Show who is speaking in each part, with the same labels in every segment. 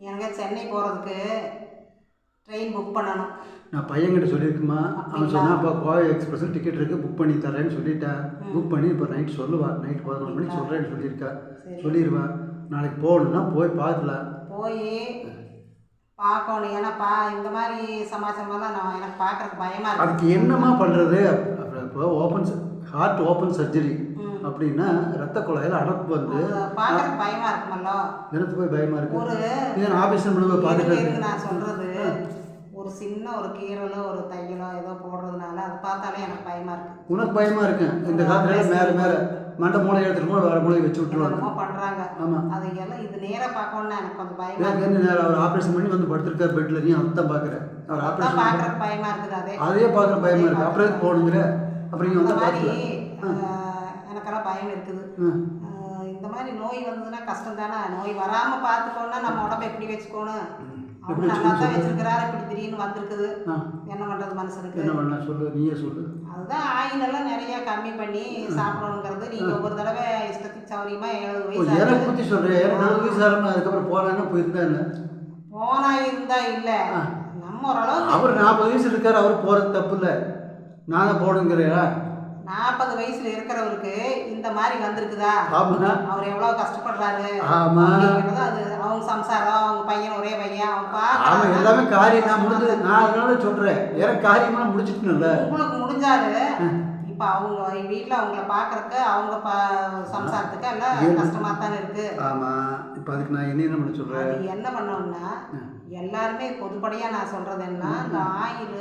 Speaker 1: எனக்கு சென்னை போகிறதுக்கு train book பண்ணணும்.
Speaker 2: நான் பையன்கிட்ட சொல்லியிருக்குமா, அவன் சொன்னால் இப்போ கோவை எக்ஸ்பிரஸில் டிக்கெட் இருக்குது, புக் பண்ணி தரேன்னு சொல்லிட்டேன். புக் பண்ணி இப்போ நைட் சொல்லுவான், நைட் 11 மணிக்கு சொல்கிறேன்னு சொல்லியிருக்கா. சொல்லிடுவேன். நாளைக்கு போகணுன்னா போய் பார்க்கலாம்.
Speaker 1: போய் பார்க்கணும். ஏன்னா இந்த மாதிரி சமாச்சாரமெல்லாம் எனக்கு பார்க்குறதுக்கு பயமாக இருக்குது.
Speaker 2: அதுக்கு என்னம்மா பண்ணுறது? இப்போ ஹார்ட் ஓப்பன் சர்ஜரி அப்படின்னா ரத்த குழாயில் அடப்பு வந்து
Speaker 1: பார்க்குறதுக்கு பயமாக இருக்குமல்ல.
Speaker 2: எனக்கு போய் பயமாக இருக்குது.
Speaker 1: ஒரு
Speaker 2: ஆபரேஷன் பண்ணி பார்த்துட்டு
Speaker 1: நான் சொல்கிறது, ஒரு சின்ன ஒரு கீரலோ ஒரு தையலோ ஏதோ போடுறதுனால அது பார்த்தாலே எனக்கு பயமாக இருக்குது.
Speaker 2: உனக்கு பயமாக இருக்கு? இந்த காலத்துல மேலே மண்டை மூளை எடுத்துட்டு வேறு மூளை வச்சு விட்டுருவாங்க.
Speaker 1: பண்ணுறாங்க.
Speaker 2: ஆமாம்,
Speaker 1: அது எல்லாம் இது நேராக பார்க்கணுன்னா எனக்கு கொஞ்சம் பயமாக
Speaker 2: இருக்குது. என்ன நேரம் அவர் ஆப்ரேஷன் பண்ணி வந்து படுத்துருக்கார் பெட்டில், நீ அதான் பார்க்குறேன். அவர் ஆப்ரேஷன்
Speaker 1: பார்க்குறதுக்கு பயமாக இருக்குது.
Speaker 2: அதே பார்க்குற பயமாக இருக்குது. அப்புறம் போகணுங்கிற அப்புறம் இங்கே வந்து
Speaker 1: மாதிரி எனக்கெல்லாம் பயம் இருக்குது. இந்த மாதிரி நோய் வந்ததுன்னா கஷ்டம் தானே. நோய் வராமல் பார்த்துக்கோன்னா நம்ம உடம்பை எப்படி வச்சுக்கோணும். அவங்க நல்லா தான் வச்சிருக்கிறாரு, இப்படி திடீர்னு வந்திருக்குது. என்ன பண்ணுறது மனுஷனுக்கு?
Speaker 2: என்ன பண்ண சொல்லு, நீயே சொல்லு.
Speaker 1: அதுதான் ஆயிலெல்லாம் நிறைய கம்மி பண்ணி சாப்பிடணுங்கிறது. நீங்கள் ஒவ்வொரு தடவை இஷ்டத்துக்கு சௌரியமாக 70 வயசு
Speaker 2: எனக்கு பற்றி சொல்கிறேன். 70 வயசு ஆகணும். அதுக்கப்புறம் போனான்னா போயிருந்தா இல்லை,
Speaker 1: போனா இருந்தா இல்லை. நம்ம ஓரளவு
Speaker 2: அவர் 40 வயசு இருக்கார், அவர் போகிறது தப்பு இல்லை. நான் தான் போகணுங்கிறேன்.
Speaker 1: 40 வயசுல இருக்கிறவருக்கு இந்த மாதிரி வந்திருக்குதா? அவர் எவ்வளவு கஷ்டப்படுறாரு. அது அவங்க சம்சாரம், அவங்க பையன், ஒரே பையன், அவங்க
Speaker 2: எல்லாமே காரியம் நான் முடிஞ்சது. நான் அதனால சொல்றேன், வேற காரியமா முடிச்சுட்டேன்ல.
Speaker 1: உங்களுக்கு முடிஞ்சாரு. இப்ப அவங்க வீட்டுல அவங்கள பாக்குறதுக்கு அவங்க சம்சாரத்துக்கு எல்லாம் கஷ்டமா தானே இருக்கு.
Speaker 2: ஆமா, இப்ப அதுக்கு நான் என்ன பண்ண சொல்றேன்,
Speaker 1: என்ன பண்ணோம்னா எல்லாருமே பொதுப்படையா நான் சொல்றது என்ன, இந்த ஆயில்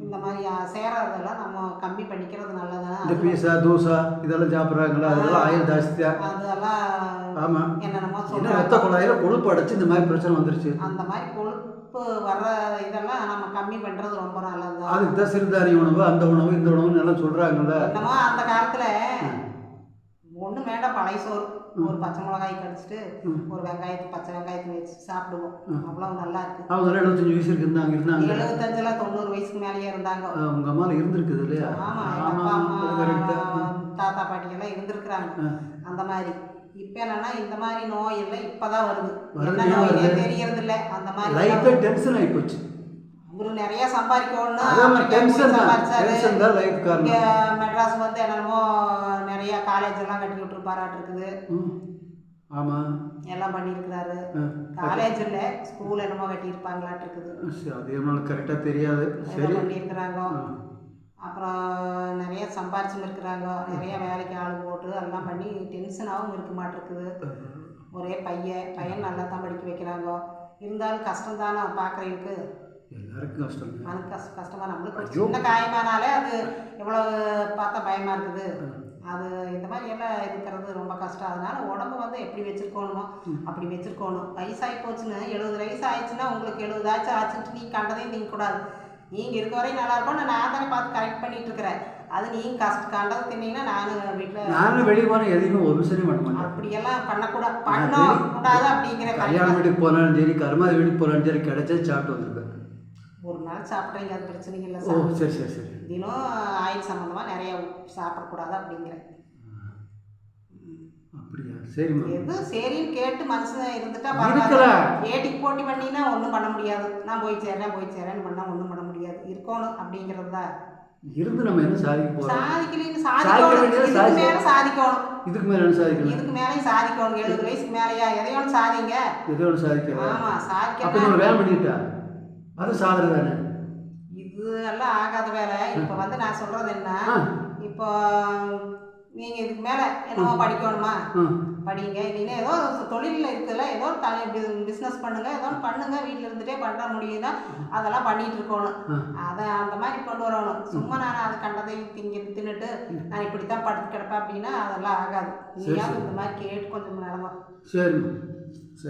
Speaker 1: இந்த மாதிரி சேராதெல்லாம் நம்ம கம்மி பண்ணிக்கிறது நல்லதா.
Speaker 2: இந்த பீஸா தோசை இதெல்லாம் சாப்பிட்றாங்களா, அதெல்லாம் ஆயில் ஜாஸ்தியா.
Speaker 1: அதெல்லாம்
Speaker 2: ஆமா,
Speaker 1: என்னென்னமோ சொல்றாங்க.
Speaker 2: ரத்த குழாயில கொழுப்பு அடைச்சு இந்த மாதிரி பிரச்சனை வந்துருச்சு.
Speaker 1: அந்த மாதிரி கொழுப்பு வர்ற இதெல்லாம் நம்ம கம்மி பண்றது ரொம்ப நல்லது.
Speaker 2: அதுக்கு தான் சிறுதானிய உணவு, அந்த உணவு, இந்த உணவுன்னு எல்லாம் சொல்றாங்கல்ல.
Speaker 1: என்னமோ அந்த காலத்துல ஒன்றும் வேண்டாம், பழைய சோறு, ஒரு பச்சை மிளகாய் கடிச்சிட்டு ஒரு பச்சை வெங்காயத்தை வச்சு சாப்பிடுவோம். அவ்வளவு நல்லா இருக்கு.
Speaker 2: அவங்க 75 வயசு இருந்தாங்க.
Speaker 1: 75 90 வயசுக்கு மேலேயே இருந்தாங்க.
Speaker 2: உங்க அம்மால இருந்திருக்குது இல்லையா?
Speaker 1: ஆமா, அப்பா அம்மா தாத்தா பாட்டி எல்லாம் இருந்திருக்கிறாங்க அந்த மாதிரி. இப்ப என்னன்னா இந்த மாதிரி நோய் எல்லாம் இப்பதான் வருது. என்ன நோயே தெரியறது இல்லை. அந்த மாதிரி
Speaker 2: டென்ஷன் ஆகி போச்சு.
Speaker 1: இவரு நிறைய சம்பாதிக்கணும்னு மெட்ராஸ் வந்து என்னென்னமோ நிறைய காலேஜ் எல்லாம் கட்டி விட்டுருப்பாராட்டு இருக்குது.
Speaker 2: ஆமா,
Speaker 1: எல்லாம் பண்ணியிருக்கிறாரு. காலேஜ் இல்லை, ஸ்கூல் என்னமோ கட்டியிருப்பாங்களாட்டு இருக்குது.
Speaker 2: அது நம்மளுக்கு கரெக்டா தெரியாது. சரி,
Speaker 1: பண்ணியிருக்கிறாங்க. அப்புறம் நிறைய சம்பாரிச்சும் இருக்கிறாங்க. நிறைய வேலைக்கு ஆள் போட்டு எல்லாம் பண்ணி டென்ஷனாகவும் இருக்க மாட்டிருக்குது. ஒரே பையன் நல்லா தான் படிக்க வைக்கிறாங்க. இருந்தாலும் கஷ்டம் தானே பார்க்குறவங்களுக்கு.
Speaker 2: எல்லாருக்கும் கஷ்டம்.
Speaker 1: மனக்கு கஷ்டமா. நம்மளுக்கு சின்ன காயமானாலே அது எவ்வளவு பார்த்தா பயமா இருக்குது. அது இந்த மாதிரி எல்லாம் இருக்கிறது ரொம்ப கஷ்டம். அதனால உடம்பு வந்து எப்படி வச்சிருக்கணுமோ அப்படி வச்சிருக்கணும். வயசாகி போச்சுன்னு 70 வயசு ஆயிடுச்சுன்னா உங்களுக்கு 70 ஆச்சுன்ட்டு நீ கண்டதையும் திங்கக்கூடாது. நீங்கள் இருக்க வரையும் நல்லா இருக்கும். நான் தானே பார்த்து கரெக்ட் பண்ணிட்டு இருக்கிறேன். அது நீங்கள் கண்டதை தின்னீங்கன்னா நானும்
Speaker 2: வெளியே போனேன், எதையுமே ஒரு சரி பண்ண மாட்டேன்.
Speaker 1: அப்படியெல்லாம் பண்ணக்கூடாது அப்படிங்கிற.
Speaker 2: கல்யாணம் வீட்டுக்கு போனாலும் சரி, கருமாதி வீட்டுக்கு போனாலும் சரி, கிடைச்சா சாப்பிட்டு வந்துருக்கேன்.
Speaker 1: ஒரு நாள் சாப்பிட்றீங்க, அது பிரச்சனை இல்லை.
Speaker 2: சரி சரி சரி.
Speaker 1: தினம் ஆயில் சம்மந்தமாக நிறைய சாப்பிடக்கூடாது அப்படிங்கிறேன்.
Speaker 2: அப்படியா? சரிம்மா.
Speaker 1: எது சரின்னு கேட்டு மனுஷன் இருந்துட்டா பரவாயில்ல. ஏட்டிக்கு போட்டி பண்ணினா ஒன்றும் பண்ண முடியாது. நான் போய் சேரேன்னு பண்ணால் ஒன்றும் பண்ண முடியாது. இருக்கணும் அப்படிங்கிறது தான்.
Speaker 2: இருந்து நம்ம என்ன சாதிக்க போகிறோம்?
Speaker 1: சாதிக்கணும். சாதிக்கணும்.
Speaker 2: இதுக்கு மேலே என்ன சாதிக்கணும்?
Speaker 1: இதுக்கு மேலேயும் சாதிக்கணும். 70 வயசுக்கு மேலேயா எதையோன்னு சாதிங்க.
Speaker 2: எதையோன்னு சாதிக்கிறேன்.
Speaker 1: ஆமாம், சாதிக்க.
Speaker 2: அப்போ நம்ம வேலை பண்ணிட்டா அது சாதனை தானே.
Speaker 1: இது எல்லாம் ஆகாத வேலை. இப்போ வந்து நான் சொல்றது என்ன, இப்போ நீங்க இதுக்கு மேல என்னவோ படிக்கணுமா, படிங்க. இல்லைன்னா ஏதோ தொழிலில் இருக்குதுல்ல, ஏதோ பிஸ்னஸ் பண்ணுங்க, ஏதோ பண்ணுங்க. வீட்டில் இருந்துகிட்டே பண்ண முடியுதுன்னா அதெல்லாம் பண்ணிட்டு இருக்கணும். அதை அந்த மாதிரி கொண்டு வரணும். சும்மா நான் அதை கண்டதையும் தின்னுட்டு நான் இப்படித்தான் படுத்து கிடப்பேன் அப்படின்னா அதெல்லாம் ஆகாது. நீயாவது இந்த மாதிரி கேட்டு கொஞ்சம் நடக்கும்.
Speaker 2: சரி.